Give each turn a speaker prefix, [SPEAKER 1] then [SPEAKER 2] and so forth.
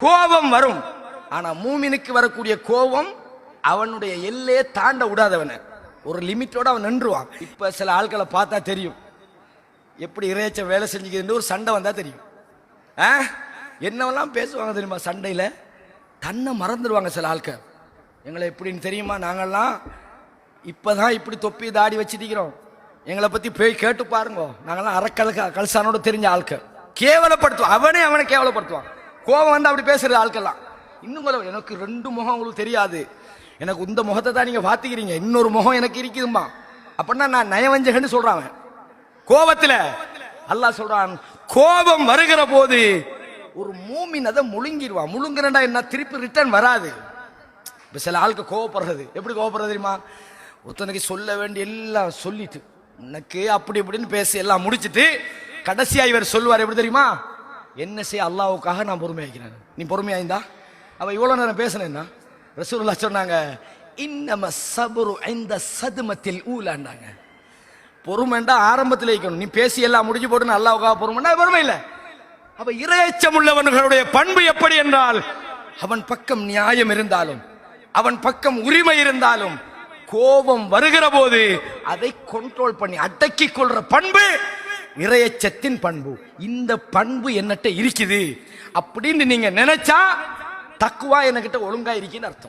[SPEAKER 1] கோபம் வரும். ஆனா மூமினுக்கு வரக்கூடிய கோபம் அவனுடைய எல்லையே தாண்ட விடாதவன, ஒரு லிமிட்டோட அவன் நின்றுவான். இப்ப சில ஆட்களை பார்த்தா தெரியும் எப்படி இறைச்ச வேலை செஞ்சுக்கிட்டு. ஒரு சண்டை வந்தா தெரியும் என்னவெல்லாம் பேசுவாங்க தெரியுமா சண்டையில. தன்னை மறந்துடுவாங்க சில ஆட்கள். எங்களை எப்படின்னு தெரியுமா, நாங்கள்லாம் இப்பதான் இப்படி தொப்பி தாடி வச்சுட்டிக்கிறோம், எங்களை பத்தி போய் கேட்டு பாருங்க, நாங்கெல்லாம் கல்சானோட தெரிஞ்ச ஆட்கள். கேவலப்படுத்துவான், அவனை கேவலப்படுத்துவான். கோபம் வந்து அப்படி பேசுறது ஆட்கள்லாம். இன்னும் எனக்கு 2 முகம் உங்களுக்கு தெரியாது, எனக்கு இந்த முகத்தை தான் நீங்க பாத்துக்கிறீங்க, இன்னொரு முகம் எனக்கு இருக்குதுமா அப்படின்னா நான் நயவஞ்சகன்னு சொல்றான். கோபத்துல அல்லாஹ் சொல்றான், கோபம் வருகிற போது ஒரு மூமின் அதை முழுங்கிடுவான். முழுங்குறா என்ன, திருப்பி ரிட்டர்ன் வராது. இப்ப சில ஆளுக்கு கோவப்படுறது எப்படி கோவப்படுறது தெரியுமா, ஒருத்தனுக்கு சொல்ல வேண்டிய எல்லாம் சொல்லிட்டு உனக்கு அப்படி இப்படின்னு பேசி எல்லாம் முடிச்சுட்டு கடைசியா இவர் சொல்லுவார் எப்படி தெரியுமா, என்ன செய்ய அல்லாஹ்வுக்காக நான் பொறுமையாக்கிறேன், நீ பொறுமையாயிருந்தா அவ இவ்வளவு நேரம் பேசினேன்னா. ரசூலுல்லாஹ் சொன்னாங்க, இன்னம ஸப்ரு இன்த ஸத்மத்தில் ஊலாண்டாங்க. பொறுமைண்டா ஆரம்பத்தில் வைக்கணும், நீ பேசி எல்லாம் முடிஞ்சு போட்டு அல்லாஹ்வுக்காக பொறுமைண்டா பொறுமை இல்லை. அப்ப இறையச்சம் உள்ளவர்களுடைய பண்பு எப்படி என்றால், அவன் பக்கம் நியாயம் இருந்தாலும் அவன் பக்கம் உரிமை இருந்தாலும் கோபம் வருகிற போது அதை கண்ட்ரோல் பண்ணி அடக்கிக் கொள்ற பண்பு இறையச்சத்தின் பண்பு. இந்த பண்பு என்னட்ட இருக்குது அப்படின்னு நீங்க நினைச்சா தக்குவா என்கிட்ட ஒழுங்கா இருக்குன்னு அர்த்தம்.